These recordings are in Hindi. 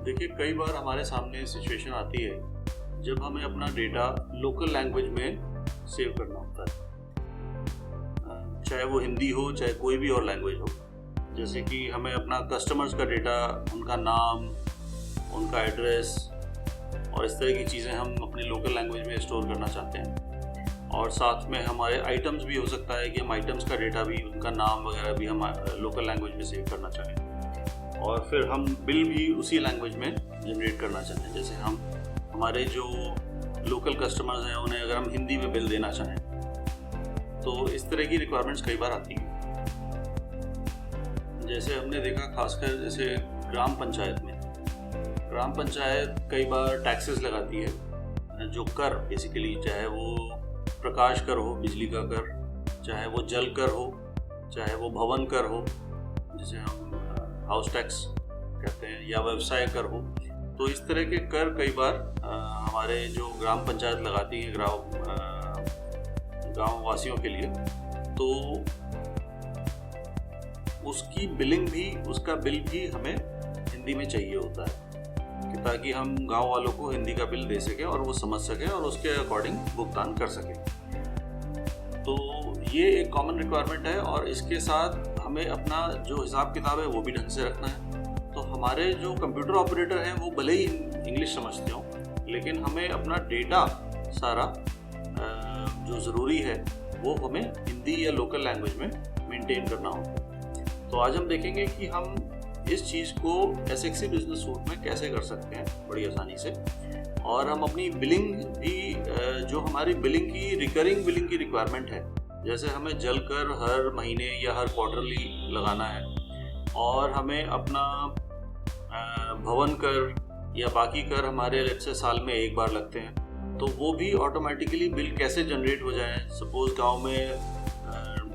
देखिए, कई बार हमारे सामने सिचुएशन आती है जब हमें अपना डेटा लोकल लैंग्वेज में सेव करना होता है, चाहे वो हिंदी हो चाहे कोई भी और लैंग्वेज हो। जैसे कि हमें अपना कस्टमर्स का डेटा, उनका नाम, उनका एड्रेस और इस तरह की चीज़ें हम अपनी लोकल लैंग्वेज में स्टोर करना चाहते हैं। और साथ में हमारे आइटम्स भी हो सकता है कि हम आइटम्स का डेटा भी, उनका नाम वगैरह भी हम लोकल लैंग्वेज में सेव करना चाहें। और फिर हम बिल भी उसी लैंग्वेज में जनरेट करना चाहते हैं। जैसे हम हमारे जो लोकल कस्टमर्स हैं उन्हें अगर हम हिंदी में बिल देना चाहें तो इस तरह की रिक्वायरमेंट्स कई बार आती हैं। जैसे हमने देखा खासकर जैसे ग्राम पंचायत में, ग्राम पंचायत कई बार टैक्सेस लगाती है, जो कर बेसिकली, चाहे वो प्रकाश कर हो, बिजली का कर, चाहे वो जल कर हो, चाहे वो भवन कर हो जिसे हम हाउस टैक्स कहते हैं, या व्यवसाय कर हो। तो इस तरह के कर कई बार हमारे जो ग्राम पंचायत लगाती है गांव वासियों के लिए, तो उसकी बिलिंग भी, उसका बिल भी हमें हिंदी में चाहिए होता है कि ताकि हम गांव वालों को हिंदी का बिल दे सकें और वो समझ सकें और उसके अकॉर्डिंग भुगतान कर सकें। तो ये एक कॉमन रिक्वायरमेंट है और इसके साथ हमें अपना जो हिसाब किताब है वो भी ढंग से रखना है। तो हमारे जो कंप्यूटर ऑपरेटर हैं वो भले ही इंग्लिश समझते हों, लेकिन हमें अपना डेटा सारा जो ज़रूरी है वो हमें हिंदी या लोकल लैंग्वेज में मेंटेन करना होगा। तो आज हम देखेंगे कि हम इस चीज़ को एसएक्सी बिजनेस सूट में कैसे कर सकते हैं बड़ी आसानी से। और हम अपनी बिलिंग भी, जो हमारी बिलिंग की रिकरिंग बिलिंग की रिक्वायरमेंट है, जैसे हमें जल कर हर महीने या हर क्वार्टरली लगाना है, और हमें अपना भवन कर या बाकी कर हमारे से साल में एक बार लगते हैं, तो वो भी ऑटोमेटिकली बिल कैसे जनरेट हो जाए। सपोज गांव में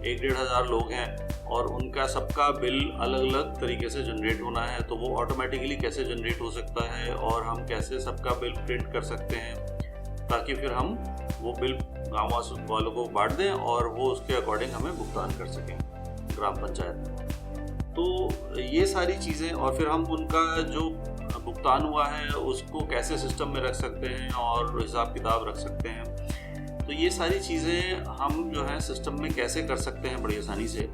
1-1.5 हज़ार लोग हैं और उनका सबका बिल अलग अलग तरीके से जनरेट होना है, तो वो ऑटोमेटिकली कैसे जनरेट हो सकता है और हम कैसे सबका बिल प्रिंट कर सकते हैं ताकि फिर हम वो बिल गाँव वालों को बांट दें और वो उसके अकॉर्डिंग हमें भुगतान कर सकें ग्राम पंचायत में। तो ये सारी चीज़ें, और फिर हम उनका जो भुगतान हुआ है उसको कैसे सिस्टम में रख सकते हैं और हिसाब किताब रख सकते हैं। तो ये सारी चीज़ें हम जो है सिस्टम में कैसे कर सकते हैं बड़ी आसानी से,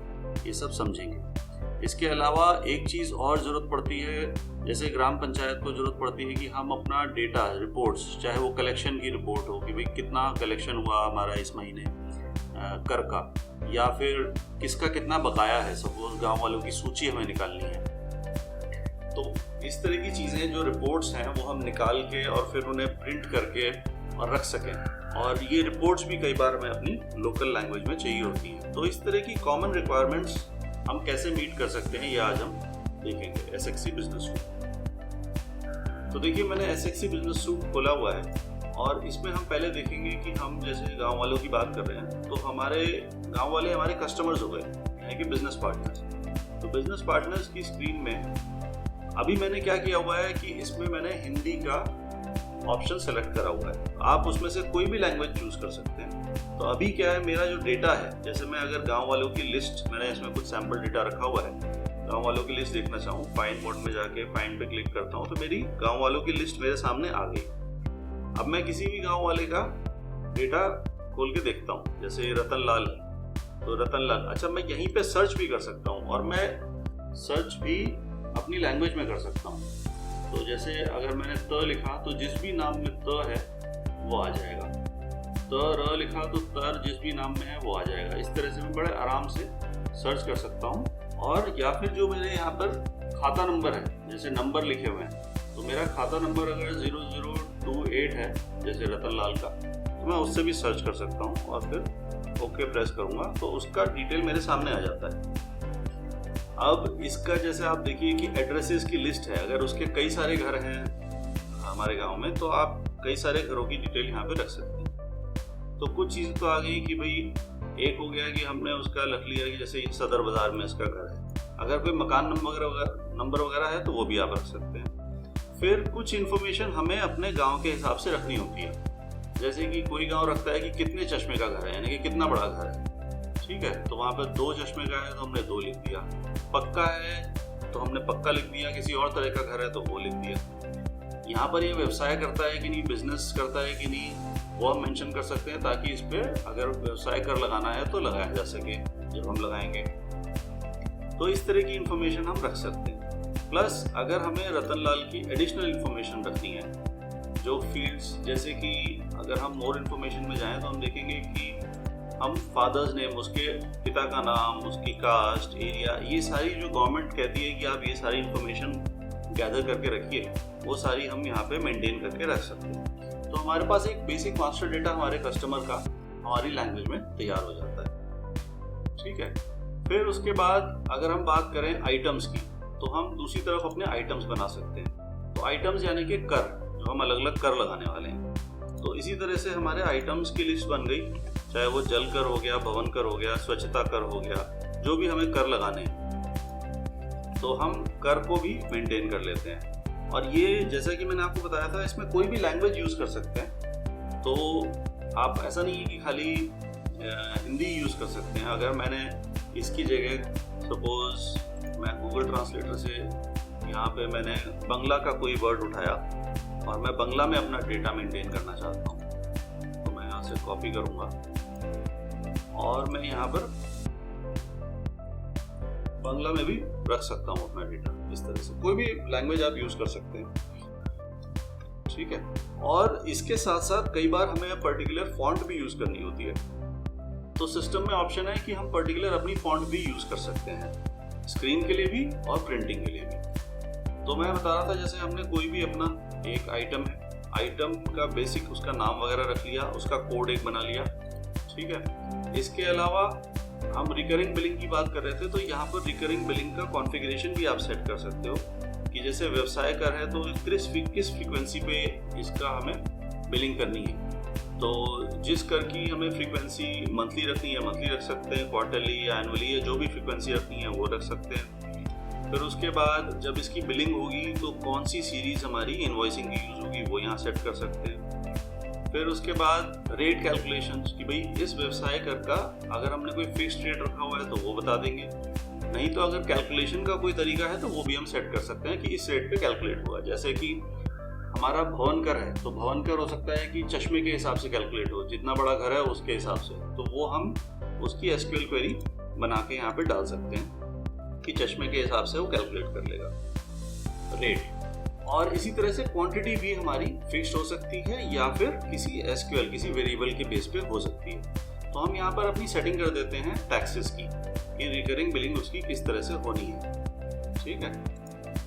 ये सब समझेंगे। इसके अलावा एक चीज़ और ज़रूरत पड़ती है, जैसे ग्राम पंचायत को ज़रूरत पड़ती है कि हम अपना डेटा, रिपोर्ट्स, चाहे वो कलेक्शन की रिपोर्ट हो कि भाई कितना कलेक्शन हुआ हमारा इस महीने कर का, या फिर किसका कितना बकाया है, सपोज गांव वालों की सूची हमें निकालनी है। तो इस तरह की चीज़ें जो रिपोर्ट्स हैं वो हम निकाल के और फिर उन्हें प्रिंट करके और रख सकें। और ये रिपोर्ट्स भी कई बार हमें अपनी लोकल लैंग्वेज में चाहिए होती है। तो इस तरह की कॉमन रिक्वायरमेंट्स हम कैसे मीट कर सकते हैं, ये आज हम देखेंगे एसएक्सी बिजनेस सूट। तो देखिए, मैंने एसएक्सी बिजनेस सूट खोला हुआ है और इसमें हम पहले देखेंगे कि हम जैसे गांव वालों की बात कर रहे हैं, तो हमारे गांव वाले हमारे कस्टमर्स हो गए, यानी कि बिजनेस पार्टनर्स। तो बिजनेस पार्टनर्स की स्क्रीन में अभी मैंने क्या किया हुआ है कि इसमें मैंने हिंदी का ऑप्शन सेलेक्ट करा हुआ है। आप उसमें से कोई भी लैंग्वेज चूज कर सकते हैं। तो अभी क्या है, मेरा जो डेटा है, जैसे मैं अगर गांव वालों की लिस्ट, मैंने इसमें कुछ सैम्पल डेटा रखा हुआ है, गांव वालों की लिस्ट देखना चाहूँ, फाइंड मोड में जाके फाइंड पे क्लिक करता हूँ तो मेरी गांव वालों की लिस्ट मेरे सामने आ गई। अब मैं किसी भी गांव वाले का डेटा खोल के देखता हूँ, जैसे रतन लाल, तो रतन लाल, अच्छा, मैं यहीं पे सर्च भी कर सकता हूँ और मैं सर्च भी अपनी लैंग्वेज में कर सकता हूँ। तो जैसे अगर मैंने त लिखा तो जिस भी नाम में त है वो आ जाएगा, त र लिखा तो तर जिस भी नाम में है वो आ जाएगा। इस तरह से मैं बड़े आराम से सर्च कर सकता हूँ। और या फिर जो मेरे यहाँ पर खाता नंबर है, जैसे नंबर लिखे हुए हैं, तो मेरा खाता नंबर अगर 0028 है जैसे रतन लाल का, तो मैं उससे भी सर्च कर सकता हूँ और फिर ओके प्रेस करूँगा तो उसका डिटेल मेरे सामने आ जाता है। अब इसका जैसे आप देखिए कि एड्रेसेस की लिस्ट है, अगर उसके कई सारे घर हैं हमारे गांव में तो आप कई सारे घरों की डिटेल यहाँ पे रख सकते हैं। तो कुछ चीज़ तो आ गई कि भाई, एक हो गया कि हमने उसका लिख लिया कि जैसे सदर बाजार में इसका घर है, अगर कोई मकान नंबर वगैरह है तो वो भी आप रख सकते हैं। फिर कुछ इन्फॉर्मेशन हमें अपने गाँव के हिसाब से रखनी होती है, जैसे कि कोई गाँव रखता है कि कितने चश्मे का घर है, यानी कि कितना बड़ा घर है, ठीक है, तो वहाँ पर 2 चश्मे का है तो हमने 2 लिख दिया। पक्का है तो हमने पक्का लिख दिया, किसी और तरह का घर है तो वो लिख दिया। यहाँ पर ये व्यवसाय करता है कि नहीं, बिजनेस करता है कि नहीं, वो हम मेंशन कर सकते हैं, ताकि इस पे अगर व्यवसाय कर लगाना है तो लगाया जा सके जब हम लगाएंगे। तो इस तरह की इंफॉर्मेशन हम रख सकते हैं। प्लस अगर हमें रतनलाल की एडिशनल इंफॉर्मेशन रखनी है, जो फील्ड्स, जैसे कि अगर हम मोर इन्फॉर्मेशन में जाएं तो हम देखेंगे कि हम फादर्स नेम, उसके पिता का नाम, उसकी कास्ट, एरिया, ये सारी जो गवर्नमेंट कहती है कि आप ये सारी इंफॉर्मेशन गैदर करके रखिए, वो सारी हम यहाँ पे मेंटेन करके रख सकते हैं। तो हमारे पास एक बेसिक मास्टर डेटा हमारे कस्टमर का हमारी लैंग्वेज में तैयार हो जाता है। ठीक है। फिर उसके बाद अगर हम बात करें आइटम्स की, तो हम दूसरी तरफ अपने आइटम्स बना सकते हैं। तो आइटम्स यानी कि कर, जो हम अलग अलग कर लगाने वाले हैं। तो इसी तरह से हमारे आइटम्स की लिस्ट बन गई, चाहे वो जल कर हो गया, भवन कर हो गया, स्वच्छता कर हो गया, जो भी हमें कर लगाने हैं तो हम कर को भी मेंटेन कर लेते हैं। और ये जैसा कि मैंने आपको बताया था, इसमें कोई भी लैंग्वेज यूज़ कर सकते हैं। तो आप ऐसा नहीं है कि खाली हिंदी यूज़ कर सकते हैं। अगर मैंने इसकी जगह सपोज मैं गूगल ट्रांसलेटर से यहाँ पे मैंने बंगला का कोई वर्ड उठाया और मैं बंगला में अपना डेटा मेंटेन करना चाहता हूँ, तो मैं यहाँ से कॉपी करूँगा और मैं यहाँ पर बंगला में भी रख सकता हूँ अपना डेटा। इस तरह से कोई भी लैंग्वेज आप यूज़ कर सकते हैं। ठीक है। और इसके साथ साथ कई बार हमें पर्टिकुलर फॉन्ट भी यूज़ करनी होती है, तो सिस्टम में ऑप्शन है कि हम पर्टिकुलर अपनी फॉन्ट भी यूज़ कर सकते हैं, स्क्रीन के लिए भी और प्रिंटिंग के लिए भी। तो मैं बता रहा था, जैसे हमने कोई भी अपना एक आइटम है, आइटम का बेसिक उसका नाम वगैरह रख लिया, उसका कोड एक बना लिया। ठीक है। इसके अलावा हम रिकरिंग बिलिंग की बात कर रहे थे, तो यहाँ पर रिकरिंग बिलिंग का कॉन्फ़िगरेशन भी आप सेट कर सकते हो कि जैसे व्यवसाय कर है तो किस फ्रीक्वेंसी पे इसका हमें बिलिंग करनी है। तो जिस कर की हमें फ्रीक्वेंसी मंथली रखनी है, मंथली रख सकते हैं, क्वार्टरली या एनुअली या जो भी फ्रीक्वेंसी रखनी है वो रख सकते हैं। फिर उसके बाद जब इसकी बिलिंग होगी तो कौन सी सीरीज हमारी इनवॉइसिंग की यूज़ होगी वो यहाँ सेट कर सकते हैं। फिर उसके बाद रेट कैलकुलेशंस कि भाई इस व्यवसाय कर का अगर हमने कोई फिक्स्ड रेट रखा हुआ है तो वो बता देंगे, नहीं तो अगर कैलकुलेशन का कोई तरीका है तो वो भी हम सेट कर सकते हैं कि इस रेट पे कैलकुलेट होगा। जैसे कि हमारा भवन कर है तो भवन कर हो सकता है कि चश्मे के हिसाब से कैलकुलेट हो, जितना बड़ा घर है उसके हिसाब से, तो वो हम उसकी एसक्यूएल क्वेरी बना के यहाँ पे डाल सकते हैं कि चश्मे के हिसाब से वो कैलकुलेट कर लेगा रेट। और इसी तरह से क्वांटिटी भी हमारी फिक्स्ड हो सकती है या फिर किसी एसक्यूएल, किसी वेरिएबल के बेस पे हो सकती है। तो हम यहाँ पर अपनी सेटिंग कर देते हैं टैक्सेस की कि रिकरिंग बिलिंग उसकी किस तरह से होनी है। ठीक है।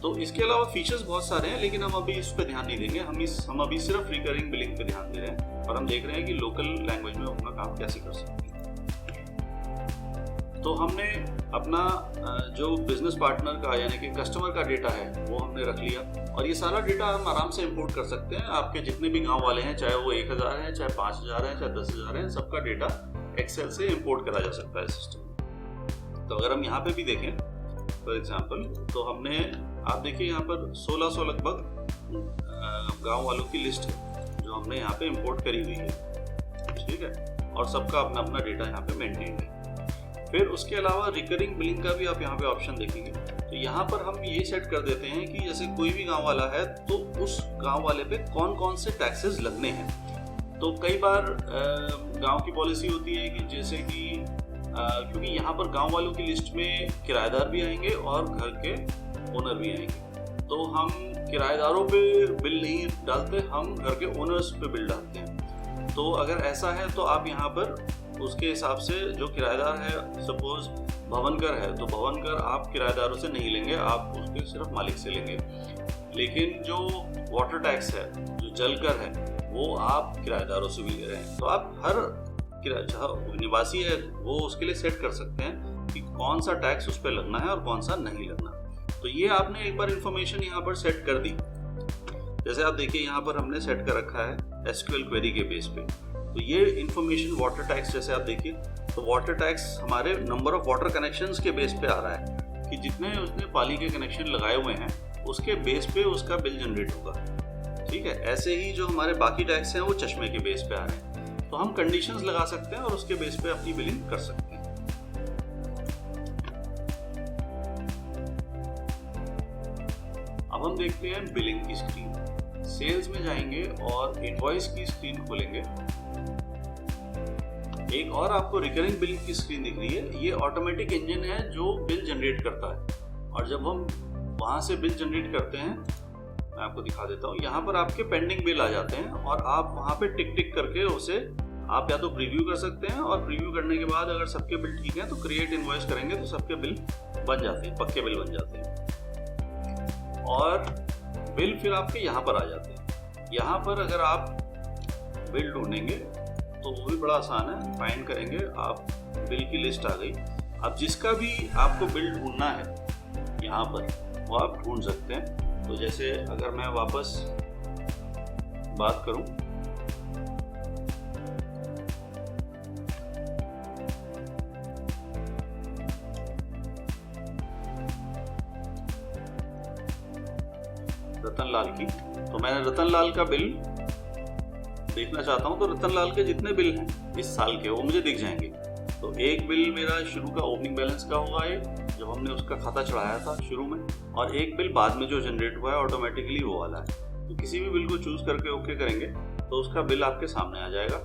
तो इसके अलावा फीचर्स बहुत सारे हैं, लेकिन हम अभी इस पर ध्यान नहीं देंगे। हम अभी सिर्फ रिकरिंग बिलिंग पे ध्यान दे रहे हैं और हम देख रहे हैं कि लोकल लैंग्वेज में अपना काम कैसे कर सकते हैं। तो हमने अपना जो बिजनेस पार्टनर का यानी कि कस्टमर का डेटा है वो हमने रख लिया, और ये सारा डेटा हम आराम से इंपोर्ट कर सकते हैं। आपके जितने भी गांव वाले हैं, चाहे वो 1000 हैं, चाहे 5000 हैं, चाहे 10,000 हैं, सबका डेटा एक्सेल से इंपोर्ट करा जा सकता है सिस्टम में। तो अगर हम यहाँ पे भी देखें फॉर एग्जांपल, तो हमने आप देखिए यहाँ पर 1600 लगभग गांव वालों की लिस्ट है जो हमने यहाँ पे इंपोर्ट करी हुई है। ठीक है। और सबका अपना अपना डेटा यहाँ पे मेंटेन है। फिर उसके अलावा रिकरिंग बिलिंग का भी आप यहाँ पे ऑप्शन देखेंगे, तो यहाँ पर हम ये सेट कर देते हैं कि जैसे कोई भी गांव वाला है तो उस गांव वाले पे कौन कौन से टैक्सेस लगने हैं। तो कई बार गांव की पॉलिसी होती है कि जैसे कि क्योंकि यहाँ पर गांव वालों की लिस्ट में किराएदार भी आएंगे और घर के ओनर भी आएंगे, तो हम किराएदारों पे बिल नहीं डालते, हम घर के ओनर्स पे बिल डालते हैं। तो अगर ऐसा है तो आप यहाँ पर उसके हिसाब से जो किराएदार है, सपोज भवन कर है तो भवन कर आप किराएदारों से नहीं लेंगे, आप उसके सिर्फ मालिक से लेंगे। लेकिन जो वाटर टैक्स है, जो जल कर है, वो आप किराएदारों से भी ले रहे हैं। तो आप हर निवासी है वो उसके लिए सेट कर सकते हैं कि कौन सा टैक्स उस पर लगना है और कौन सा नहीं लगना। तो ये आपने एक बार इंफॉर्मेशन यहाँ पर सेट कर दी। जैसे आप देखिए यहाँ पर हमने सेट कर रखा है एसक्यूएल क्वेरी के बेस पे। तो ये इंफॉर्मेशन वाटर टैक्स, जैसे आप देखिए तो वाटर टैक्स हमारे नंबर ऑफ वाटर कनेक्शंस के बेस पे आ रहा है कि जितने उसने पानी के कनेक्शन लगाए हुए हैं उसके बेस पे उसका बिल जनरेट होगा। ठीक है। ऐसे ही जो हमारे बाकी टैक्स हैं वो चश्मे के बेस पे आ रहे हैं। तो हम कंडीशंस लगा सकते हैं और उसके बेस पे अपनी बिलिंग कर सकते हैं। देखते हैं बिलिंग की स्क्रीन। सेल्स में जाएंगे और इनवॉइस की स्क्रीन खोलेंगे। एक और आपको रिकरिंग बिलिंग की स्क्रीन दिख रही है, ये ऑटोमेटिक इंजन है जो बिल जनरेट करता है। और जब हम वहां से बिल जनरेट करते हैं, मैं आपको दिखा देता हूँ, यहाँ पर आपके पेंडिंग बिल आ जाते हैं और आप वहाँ पे टिक टिक करके उसे आप या तो प्रीव्यू कर सकते हैं, और प्रीव्यू करने के बाद अगर सबके बिल ठीक हैं तो क्रिएट इनवॉइस करेंगे तो सबके बिल बन जाते हैं, पक्के बिल बन जाते हैं। और बिल फिर आपके यहाँ पर आ जाते हैं। यहाँ पर अगर आप बिल ढूंढेंगे तो वो भी बड़ा आसान है, फाइंड करेंगे आप, बिल की लिस्ट आ गई। अब जिसका भी आपको बिल ढूंढना है यहाँ पर वो आप ढूंढ सकते हैं। तो जैसे अगर मैं वापस बात करूं, रतनलाल की, तो मैंने रतनलाल का बिल देखना चाहता हूं, तो रतनलाल के जितने बिल हैं इस साल के वो मुझे दिख जाएंगे। तो एक बिल मेरा शुरू का ओपनिंग बैलेंस का होगा, ये जब हमने उसका खाता चढ़ाया था शुरू में, और एक बिल बाद में जो जनरेट हुआ है ऑटोमेटिकली वो वाला है। तो किसी भी बिल को चूज करके ओके करेंगे तो उसका बिल आपके सामने आ जाएगा।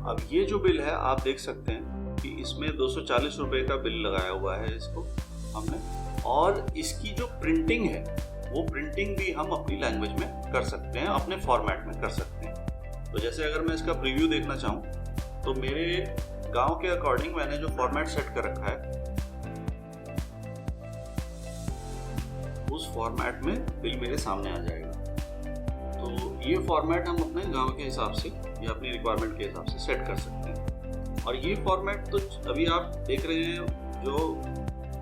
अब ये जो बिल है आप देख सकते हैं कि इसमें 240 रुपए का बिल लगाया हुआ है इसको हमने, और इसकी जो प्रिंटिंग है वो प्रिंटिंग भी हम अपनी लैंग्वेज में कर सकते हैं, अपने फॉर्मेट में कर सकते हैं। तो जैसे अगर मैं इसका प्रीव्यू देखना चाहूँ तो मेरे गांव के अकॉर्डिंग मैंने जो फॉर्मेट सेट कर रखा है उस फॉर्मेट में बिल मेरे सामने आ जाएगा। तो ये फॉर्मेट हम अपने गांव के हिसाब से या अपनी रिक्वायरमेंट के हिसाब से सेट कर सकते हैं। और ये फॉर्मेट तो अभी आप देख रहे हैं जो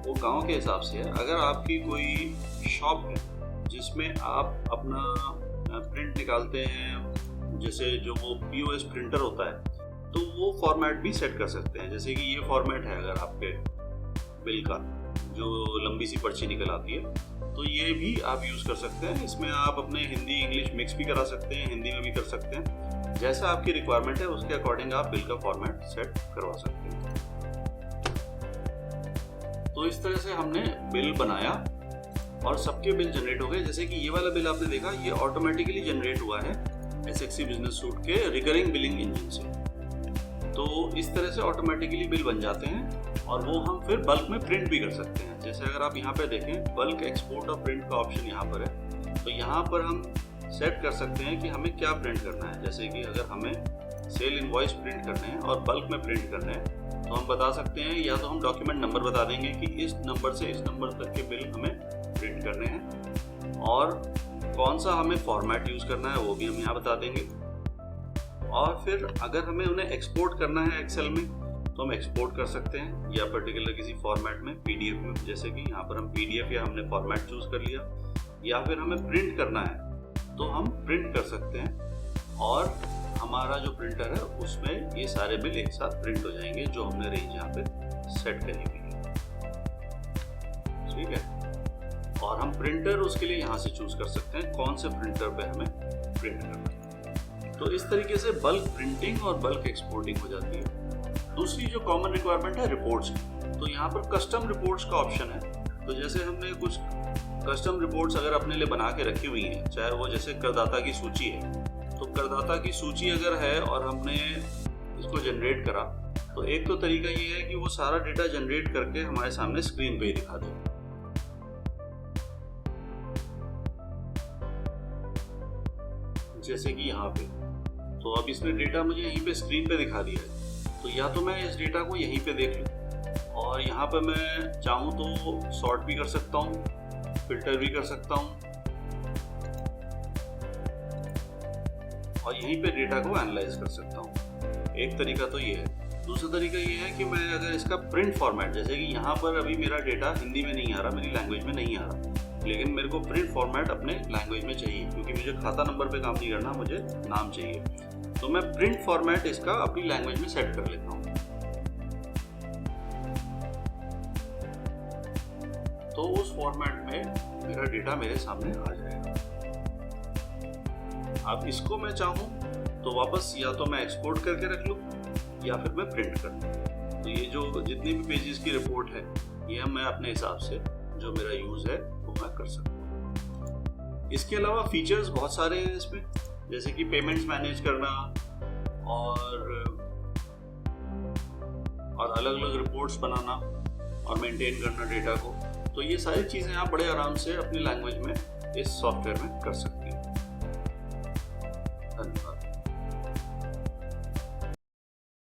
वो गांव के हिसाब से है। अगर आपकी कोई शॉप है जिसमें आप अपना प्रिंट निकालते हैं, जैसे जो वो POS प्रिंटर होता है, तो वो फॉर्मेट भी सेट कर सकते हैं। जैसे कि ये फॉर्मेट है अगर आपके बिल का, जो लंबी सी पर्ची निकल आती है, तो ये भी आप यूज़ कर सकते हैं। इसमें आप अपने हिंदी इंग्लिश मिक्स भी करा सकते हैं, हिंदी में भी कर सकते हैं। जैसा आपकी रिक्वायरमेंट है उसके अकॉर्डिंग आप बिल का फॉर्मेट सेट करवा सकते हैं। तो इस तरह से हमने बिल बनाया और सबके बिल जनरेट हो गए। जैसे कि ये वाला बिल आपने देखा, ये ऑटोमेटिकली जनरेट हुआ है SXC बिजनेस सूट के रिकरिंग बिलिंग इंजन से। तो इस तरह से ऑटोमेटिकली बिल बन जाते हैं और वो हम फिर बल्क में प्रिंट भी कर सकते हैं। जैसे अगर आप यहाँ पे देखें, बल्क एक्सपोर्ट और प्रिंट का ऑप्शन यहाँ पर है। तो यहाँ पर हम सेट कर सकते हैं कि हमें क्या प्रिंट करना है। जैसे कि अगर हमें सेल इनवॉइस प्रिंट करने हैं और बल्क में प्रिंट करने हैं तो हम बता सकते हैं, या तो हम डॉक्यूमेंट नंबर बता देंगे कि इस नंबर से इस नंबर तक के बिल हमें प्रिंट करने हैं, और कौन सा हमें फॉर्मेट यूज़ करना है वो भी हम यहाँ बता देंगे। और फिर अगर हमें उन्हें एक्सपोर्ट करना है एक्सेल में तो हम एक्सपोर्ट कर सकते हैं, या पर्टिकुलर किसी फॉर्मेट में, PDF में। जैसे कि यहाँ पर हम PDF या हमने फॉर्मेट चूज़ कर लिया, या फिर हमें प्रिंट करना है तो हम प्रिंट कर सकते हैं, और हमारा जो प्रिंटर है उसमें ये सारे बिल एक साथ प्रिंट हो जाएंगे जो हमने रेंज यहाँ पे सेट करी हुई है। ठीक है, और हम प्रिंटर उसके लिए यहाँ से चूज कर सकते हैं कौन से प्रिंटर पे हमें प्रिंट करना है। तो इस तरीके से बल्क प्रिंटिंग और बल्क एक्सपोर्टिंग हो जाती है। दूसरी जो कॉमन रिक्वायरमेंट है रिपोर्ट्स की, तो यहाँ पर कस्टम रिपोर्ट्स का ऑप्शन है। तो जैसे हमने कुछ कस्टम रिपोर्ट्स अगर अपने लिए बना के रखी हुई हैं, चाहे वो जैसे करदाता की सूची है, तो करदाता की सूची अगर है और हमने इसको जनरेट करा, तो एक तो तरीका ये है कि वो सारा डेटा जनरेट करके हमारे सामने स्क्रीन पे ही दिखा दे। जैसे कि यहाँ पे, तो अब इसने डेटा मुझे यहीं पे स्क्रीन पे दिखा दिया है। तो या तो मैं इस डेटा को यहीं पे देख लूँ, और यहाँ पे मैं चाहूँ तो सॉर्ट भी कर सकता हूँ, फिल्टर भी कर सकता हूँ, और यहीं पे डेटा को एनालाइज कर सकता हूँ। एक तरीका तो ये है। दूसरा तरीका ये है कि मैं अगर इसका प्रिंट फॉर्मेट, जैसे कि यहाँ पर अभी मेरा डेटा हिंदी में नहीं आ रहा, मेरी लैंग्वेज में नहीं आ रहा, लेकिन मेरे को प्रिंट फॉर्मेट अपने लैंग्वेज में चाहिए, क्योंकि मुझे खाता नंबर पे काम नहीं करना, मुझे नाम चाहिए। तो मैं प्रिंट फॉर्मेट इसका अपनी लैंग्वेज में सेट कर लेता हूँ। तो उस फॉर्मेट में मेरा डेटा मेरे सामने आ जाएगा। अब इसको मैं चाहूँ तो वापस या तो मैं एक्सपोर्ट करके रख लूँ या फिर मैं प्रिंट कर दूँ। तो ये जो जितनी भी पेजेस की रिपोर्ट है ये मैं अपने हिसाब से जो मेरा यूज़ है वो मैं कर सकता हूँ। इसके अलावा फीचर्स बहुत सारे हैं इसमें, जैसे कि पेमेंट्स मैनेज करना और अलग अलग रिपोर्ट्स बनाना और मेंटेन करना डेटा को। तो ये सारी चीज़ें आप बड़े आराम से अपनी लैंग्वेज में इस सॉफ्टवेयर में कर सकते हैं। धन्यवाद।